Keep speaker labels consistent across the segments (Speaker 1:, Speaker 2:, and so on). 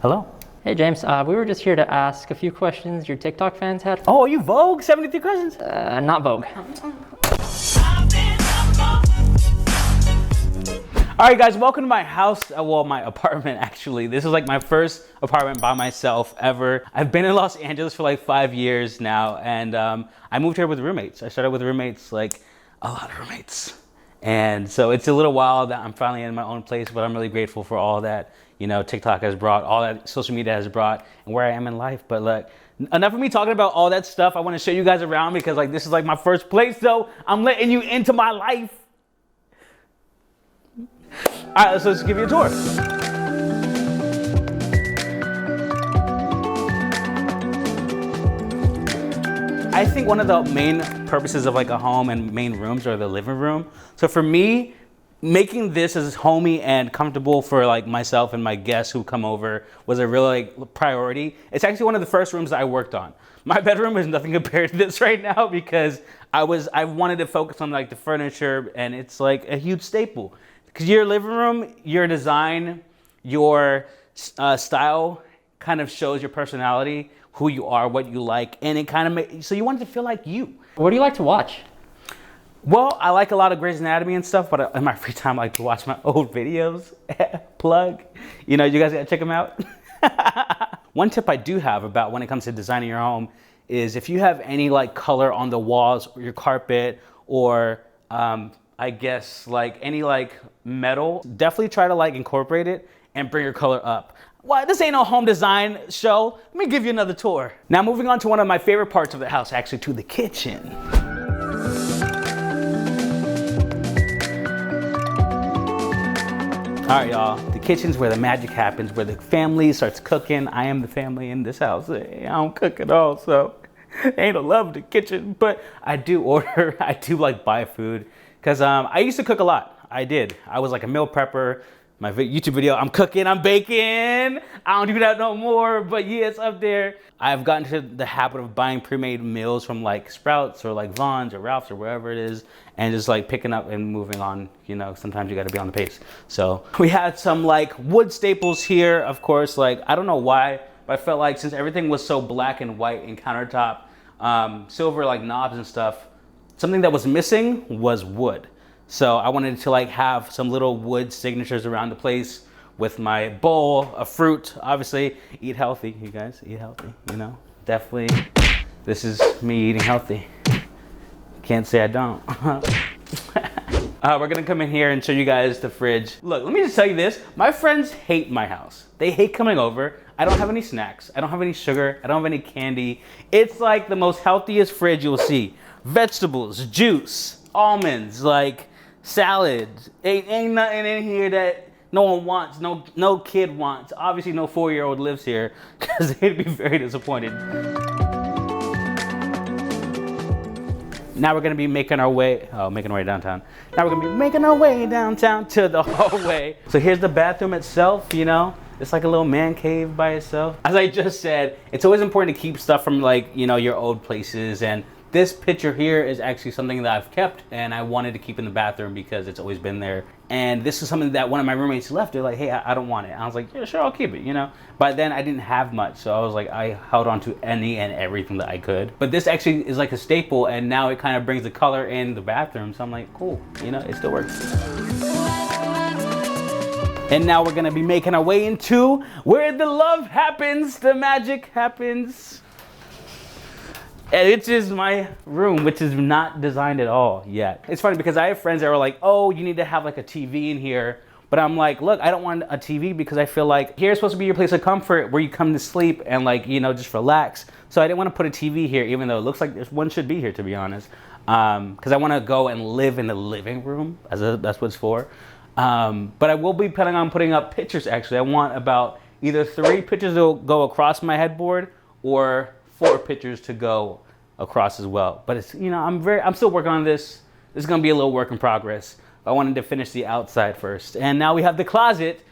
Speaker 1: Hello.
Speaker 2: Hey James, we were just here to ask a few questions your TikTok fans had.
Speaker 1: Oh, are you Vogue? 73 questions?
Speaker 2: Not Vogue.
Speaker 1: All right, guys, welcome to my house. Well, my apartment, actually. This is like my first apartment by myself ever. I've been in Los Angeles for like 5 years now, and I moved here with roommates. I started with roommates, like a lot of roommates. And so it's a little while that I'm finally in my own place, but I'm really grateful for all that, you know, TikTok has brought, all that social media has brought, and where I am in life. But look, enough of me talking about all that stuff. I want to show you guys around because like this is like my first place, so I'm letting you into my life. All right, let's give you a tour. I think one of the main purposes of like a home and main rooms are the living room. So for me, making this as homey and comfortable for like myself and my guests who come over was a real like priority. It's actually one of the first rooms that I worked on. My bedroom is nothing compared to this right now because I wanted to focus on like the furniture, and it's like a huge staple. Because your living room, your design, your style kind of shows your personality, who you are, what you like, and it kind of makes, so you want it to feel like you.
Speaker 2: What do you like to watch?
Speaker 1: Well, I like a lot of Grey's Anatomy and stuff, but in my free time, I like to watch my old videos. Plug. You know, you guys gotta check them out. One tip I do have about when it comes to designing your home is if you have any like color on the walls or your carpet or I guess like any like metal, definitely try to like incorporate it and bring your color up. Well, this ain't no home design show. Let me give you another tour. Now moving on to one of my favorite parts of the house, actually to the kitchen. All right, y'all, the kitchen's where the magic happens, where the family starts cooking. I am the family in this house. I don't cook at all, so ain't a love the kitchen, but I do order, I do like buy food. Because I used to cook a lot. I did. I was like a meal prepper. My YouTube video, I'm cooking, I'm baking. I don't do that no more, but yeah, it's up there. I've gotten to the habit of buying pre-made meals from like Sprouts or like Vons or Ralph's or wherever it is, and just like picking up and moving on. You know, sometimes you gotta be on the pace. So we had some like wood staples here, of course. Like, I don't know why, but I felt like since everything was so black and white and countertop, silver like knobs and stuff, something that was missing was wood. So I wanted to like have some little wood signatures around the place with my bowl of fruit. Obviously, eat healthy, you guys, eat healthy, you know, definitely. This is me eating healthy. Can't say I don't. We're gonna come in here and show you guys the fridge. Look, let me just tell you this. My friends hate my house. They hate coming over. I don't have any snacks. I don't have any sugar. I don't have any candy. It's like the most healthiest fridge you'll see. Vegetables, juice, almonds, like salad. Ain't nothing in here that no one wants, no kid wants. Obviously no 4-year-old lives here because they'd be very disappointed. Now we're gonna be making our way downtown. Now we're gonna be making our way downtown to the hallway. So here's the bathroom itself, you know. It's like a little man cave by itself. As I just said, it's always important to keep stuff from like, you know, your old places, and this picture here is actually something that I've kept and I wanted to keep in the bathroom because it's always been there. And this is something that one of my roommates left. They're like, hey, I don't want it. I was like, yeah, sure, I'll keep it, you know? But then I didn't have much, so I was like, I held on to any and everything that I could. But this actually is like a staple, and now it kind of brings the color in the bathroom. So I'm like, cool, you know, it still works. And now we're gonna be making our way into where the love happens, the magic happens. And it's just my room, which is not designed at all yet. It's funny because I have friends that are like, oh, you need to have like a TV in here. But I'm like, look, I don't want a TV because I feel like here's supposed to be your place of comfort where you come to sleep and like, you know, just relax. So I didn't want to put a TV here, even though it looks like one should be here, to be honest. Because I want to go and live in the living room, that's what it's for. But I will be planning on putting up pictures, actually. I want about either 3 pictures to go across my headboard or 4 pictures to go across as well. But it's, you know, I'm still working on this. This is gonna be a little work in progress. I wanted to finish the outside first. And now we have the closet,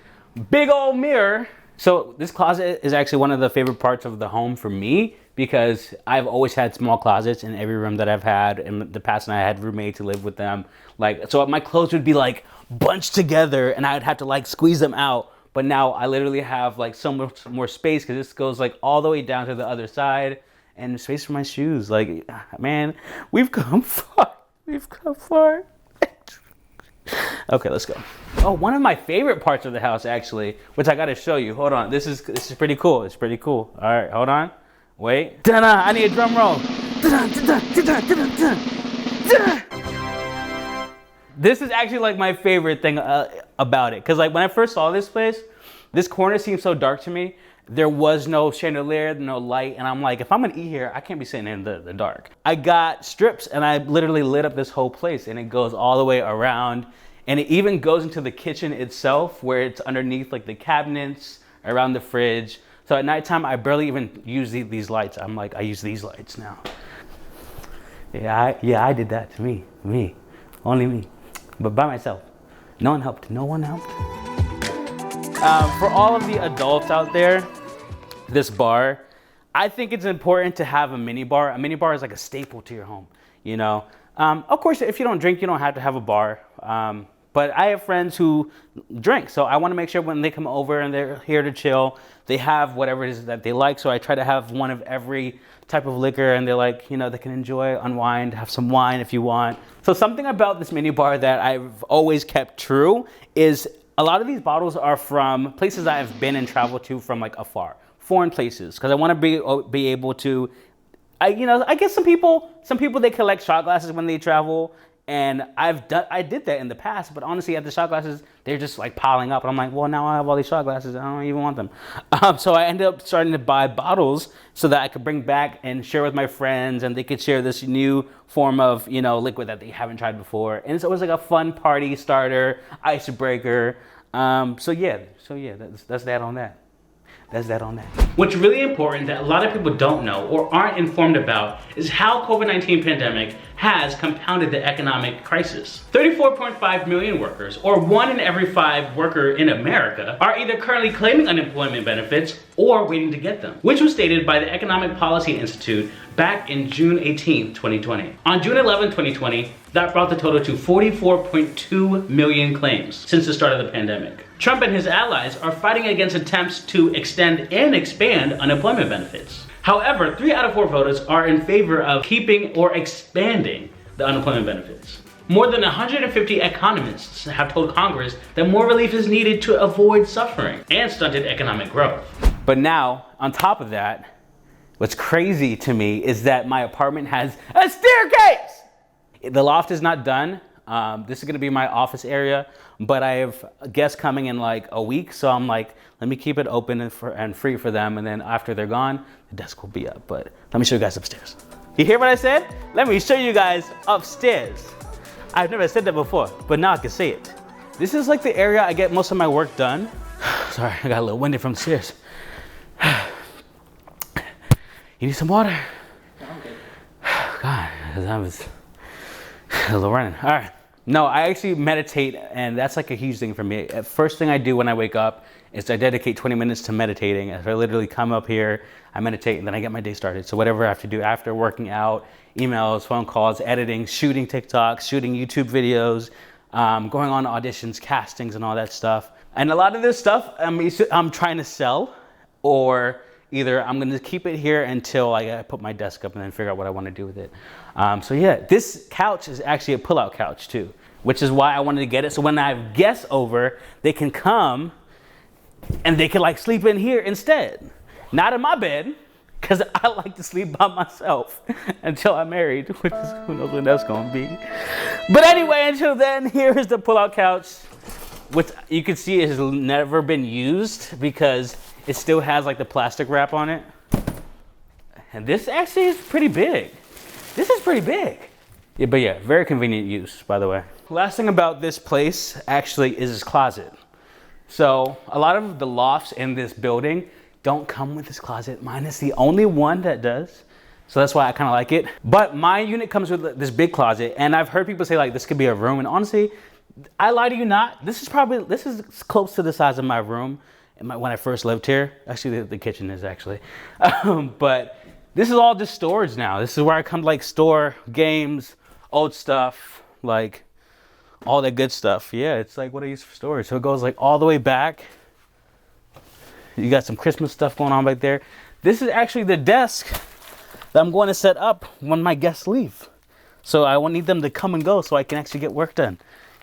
Speaker 1: big old mirror. So this closet is actually one of the favorite parts of the home for me because I've always had small closets in every room that I've had. In the past, and I had roommates to live with them. Like, so my clothes would be like bunched together and I would have to like squeeze them out. but now I literally have like so much more space because this goes like all the way down to the other side, and space for my shoes. Like, man, we've come far. We've come far. Okay, let's go. Oh, one of my favorite parts of the house, actually, which I gotta show you. Hold on, this is pretty cool. It's pretty cool. All right, hold on. Wait. Da-da, I need a drum roll. This is actually like my favorite thing about it, because like when I first saw this place, this corner seemed so dark to me. There was no chandelier, no light, and I'm like, if I'm gonna eat here, I can't be sitting in the dark. I got strips and I literally lit up this whole place, and it goes all the way around, and it even goes into the kitchen itself where it's underneath like the cabinets, around the fridge. So at nighttime, I barely even use these lights. I'm like, I use these lights now. Yeah, I did that to me, only me, but by myself. No one helped, no one helped. For all of the adults out there, this bar, I think it's important to have a mini bar. A mini bar is like a staple to your home, you know? Of course, if you don't drink, you don't have to have a bar. But I have friends who drink, so I want to make sure when they come over and they're here to chill, they have whatever it is that they like. So I try to have one of every type of liquor, and they're like, you know, they can enjoy, unwind, have some wine if you want. So something about this mini bar that I've always kept true is a lot of these bottles are from places I have been and traveled to from like afar, foreign places, because I want to be able to, I guess some people they collect shot glasses when they travel. And I did that in the past, but honestly, at the shot glasses, they're just like piling up. And I'm like, well, now I have all these shot glasses. I don't even want them. So I ended up starting to buy bottles so that I could bring back and share with my friends, and they could share this new form of, liquid that they haven't tried before. And so it was like a fun party starter, icebreaker. So yeah, that's that on that. That's that on that. What's really important that a lot of people don't know or aren't informed about is how COVID-19 pandemic has compounded the economic crisis. 34.5 million workers, or 1 in every 5 worker in America, are either currently claiming unemployment benefits or waiting to get them, which was stated by the Economic Policy Institute back in June 18, 2020. On June 11, 2020, that brought the total to 44.2 million claims since the start of the pandemic. Trump and his allies are fighting against attempts to extend and expand unemployment benefits. However, 3 out of 4 voters are in favor of keeping or expanding the unemployment benefits. More than 150 economists have told Congress that more relief is needed to avoid suffering and stunted economic growth. But now, on top of that, what's crazy to me is that my apartment has a staircase! The loft is not done. This is gonna be my office area, but I have guests coming in like a week, so I'm like, let me keep it open and free for them, and then after they're gone, the desk will be up. But let me show you guys upstairs. You hear what I said? Let me show you guys upstairs. I've never said that before, but now I can say it. This is like the area I get most of my work done. Sorry, I got a little winded from the stairs. You need some water?
Speaker 2: No, I'm good.
Speaker 1: God, I was a little running. All right. No, I actually meditate, and that's like a huge thing for me. First thing I do when I wake up is I dedicate 20 minutes to meditating. I literally come up here, I meditate, and then I get my day started. So whatever I have to do after working out, emails, phone calls, editing, shooting TikToks, shooting YouTube videos, going on auditions, castings, and all that stuff. And a lot of this stuff I'm trying to sell, or either I'm gonna keep it here until I put my desk up and then figure out what I wanna do with it. So yeah, this couch is actually a pull-out couch too, which is why I wanted to get it. So when I have guests over, they can come and they can like sleep in here instead. Not in my bed, because I like to sleep by myself until I'm married, which is, who knows when that's gonna be. But anyway, until then, here is the pull-out couch, which you can see has never been used because it still has like the plastic wrap on it. And this actually is pretty big. This is pretty big. Yeah, but yeah, very convenient use, by the way. Last thing about this place actually is this closet. So a lot of the lofts in this building don't come with this closet. Mine is the only one that does. So that's why I kind of like it. But my unit comes with this big closet, and I've heard people say like this could be a room, and honestly, I lie to you not. This is close to the size of my room when I first lived here. Actually, the kitchen is actually. But this is all just storage now. This is where I come to like store games, old stuff, like all that good stuff. Yeah, it's like what I use for storage. So it goes like all the way back You got some Christmas stuff going on right there. This is actually the desk that I'm going to set up when my guests leave. So I won't need them to come and go so I can actually get work done,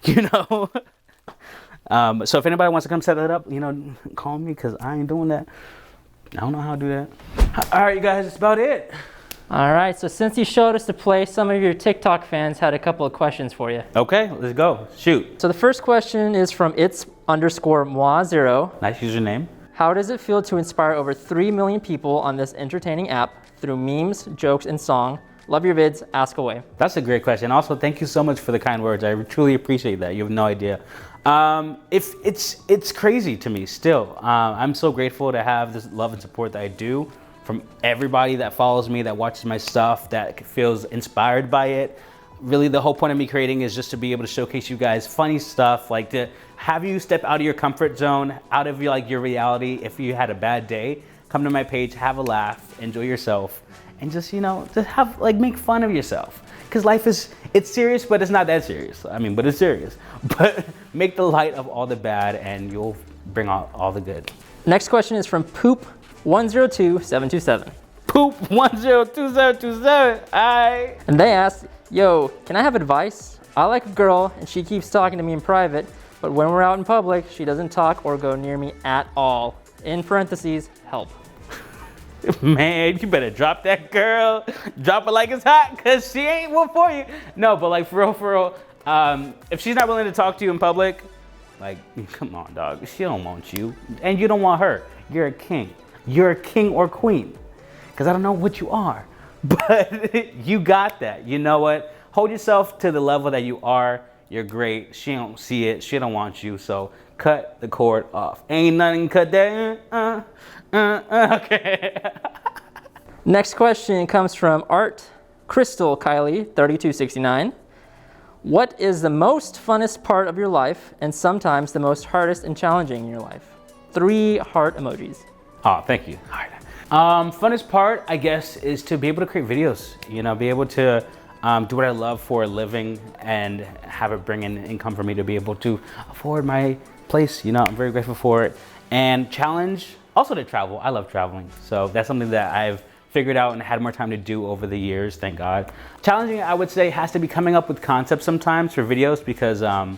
Speaker 1: you know? So if anybody wants to come set that up, you know, call me because I ain't doing that. I don't know how to do that. All right, you guys, that's about it.
Speaker 2: All right, so since you showed us the place, some of your TikTok fans had a couple of questions for you.
Speaker 1: Okay, let's go. Shoot.
Speaker 2: So the first question is from its_moi0.
Speaker 1: Nice username.
Speaker 2: How does it feel to inspire over 3 million people on this entertaining app through memes, jokes, and song? Love your vids, ask away.
Speaker 1: That's a great question. Also, thank you so much for the kind words. I truly appreciate that. You have no idea. If it's crazy to me still. I'm so grateful to have this love and support that I do from everybody that follows me, that watches my stuff, that feels inspired by it. Really, the whole point of me creating is just to be able to showcase you guys funny stuff, like to have you step out of your comfort zone, out of your reality. If you had a bad day, come to my page, have a laugh, enjoy yourself, and just, you know, just have, like, make fun of yourself. Because life it's serious, but it's not that serious. I mean, but it's serious. But make the light of all the bad and you'll bring out all the good.
Speaker 2: Next question is from Poop102727.
Speaker 1: Poop102727, alright.
Speaker 2: And they asked, yo, can I have advice? I like a girl and she keeps talking to me in private, but when we're out in public, she doesn't talk or go near me at all. In parentheses, help.
Speaker 1: Man, you better drop that girl. Drop it like it's hot, because she ain't one for you. No, but like for real, if she's not willing to talk to you in public, like, come on, dog. She don't want you, and you don't want her. You're a king. You're a king or queen, because I don't know what you are, but you got that. You know what? Hold yourself to the level that you are. You're great. She don't see it. She don't want you, so cut the cord off. Ain't nothing cut that. Okay.
Speaker 2: Next question comes from Art Crystal Kylie 3269. What is the most funnest part of your life and sometimes the most hardest and challenging in your life? 3 heart emojis.
Speaker 1: Oh, thank you. All right. Funnest part, I guess, is to be able to create videos. You know, be able to do what I love for a living and have it bring in income for me to be able to afford my place. You know, I'm very grateful for it. And challenge, also to travel. I love traveling. So that's something that I've figured out and had more time to do over the years, thank God. Challenging, I would say, has to be coming up with concepts sometimes for videos, because a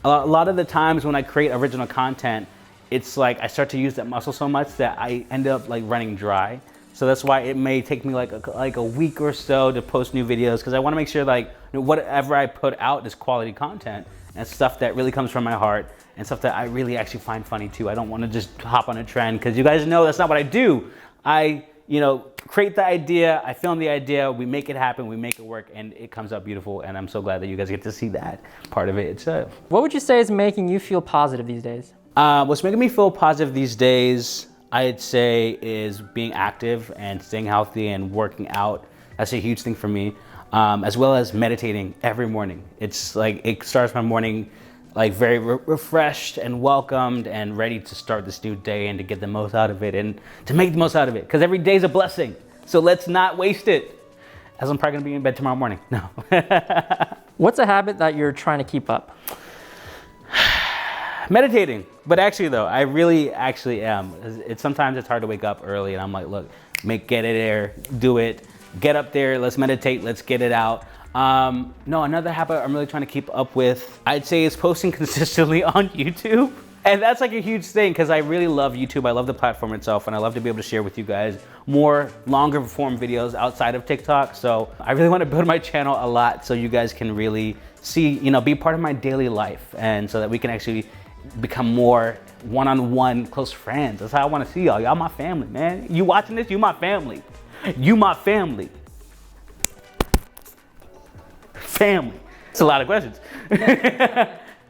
Speaker 1: lot of the times when I create original content, it's like I start to use that muscle so much that I end up like running dry. So that's why it may take me like a week or so to post new videos, because I want to make sure like, you know, whatever I put out is quality content and stuff that really comes from my heart and stuff that I really actually find funny too. I don't want to just hop on a trend, because you guys know that's not what I do. I, you know, create the idea, I film the idea, we make it happen, we make it work, and it comes out beautiful. And I'm so glad that you guys get to see that part of it itself.
Speaker 2: What would you say is making you feel positive these days?
Speaker 1: What's making me feel positive these days, I'd say, is being active and staying healthy and working out. That's a huge thing for me, as well as meditating every morning. It's like, it starts my morning like very refreshed and welcomed and ready to start this new day and to get the most out of it and to make the most out of it, because every day is a blessing. So let's not waste it, as I'm probably gonna be in bed tomorrow morning. No.
Speaker 2: What's a habit that you're trying to keep up?
Speaker 1: Meditating. But actually though, I really actually am. Sometimes it's hard to wake up early and I'm like, look, get it there, do it, get up there, let's meditate, let's get it out. No, another habit I'm really trying to keep up with, I'd say, is posting consistently on YouTube. And that's like a huge thing, because I really love YouTube. I love the platform itself, and I love to be able to share with you guys more longer form videos outside of TikTok. So I really want to build my channel a lot so you guys can really see, you know, be part of my daily life, and so that we can actually become more one-on-one close friends. That's how I want to see y'all. Y'all my family, man. You watching this, you my family. You my family. Family. It's a lot of questions.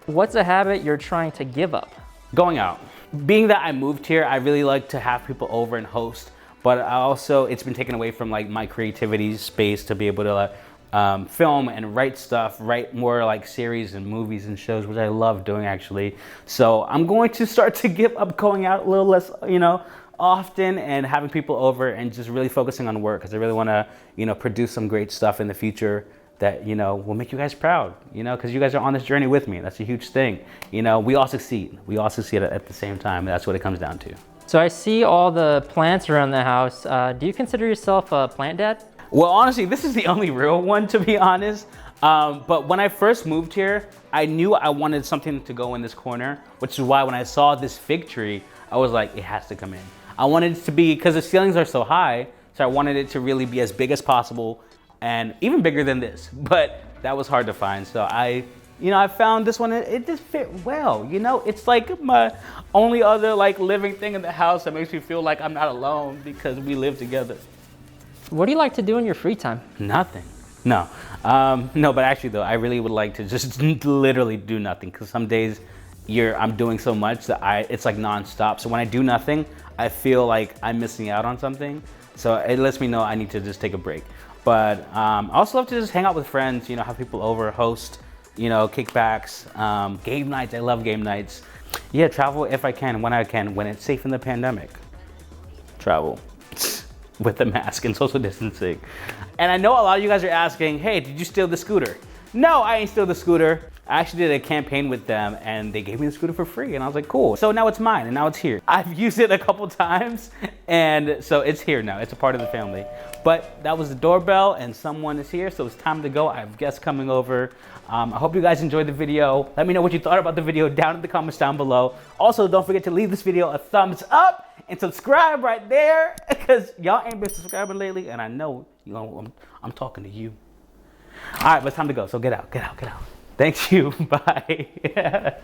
Speaker 2: What's a habit you're trying to give up?
Speaker 1: Going out. Being that I moved here, I really like to have people over and host, but I also, it's been taken away from like my creativity space to be able to film and write stuff, write more like series and movies and shows, which I love doing actually. So I'm going to start to give up going out a little less, you know, often, and having people over and just really focusing on work, because I really want to, you know, produce some great stuff in the future that, you know, will make you guys proud, you know, because you guys are on this journey with me. That's a huge thing. You know, we all succeed. We all succeed at the same time. And that's what it comes down to.
Speaker 2: So I see all the plants around the house. Do you consider yourself a plant dad?
Speaker 1: Well, honestly, this is the only real one, to be honest. But when I first moved here, I knew I wanted something to go in this corner, which is why when I saw this fig tree, I was like, it has to come in. I wanted it to be, because the ceilings are so high, so I wanted it to really be as big as possible and even bigger than this. But that was hard to find. So I found this one. It just fit well. It's like my only other like living thing in the house that makes me feel like I'm not alone because we live together.
Speaker 2: What do you like to do in your free time?
Speaker 1: Nothing. No, but actually though, I really would like to just literally do nothing, because some days I'm doing so much that it's like nonstop. So when I do nothing, I feel like I'm missing out on something. So it lets me know I need to just take a break. But I also love to just hang out with friends, have people over, host, kickbacks, game nights. I love game nights. Yeah, travel if I can, when it's safe in the pandemic. Travel with the mask and social distancing. And I know a lot of you guys are asking, hey, did you steal the scooter? No, I ain't steal the scooter. I actually did a campaign with them and they gave me the scooter for free, and I was like, cool. So now it's mine and now it's here. I've used it a couple times and so it's here now. It's a part of the family. But that was the doorbell and someone is here, so it's time to go. I have guests coming over. I hope you guys enjoyed the video. Let me know what you thought about the video down in the comments down below. Also, don't forget to leave this video a thumbs up and subscribe right there, because y'all ain't been subscribing lately, and I know I'm talking to you. All right, but it's time to go, so get out. Thank you, bye.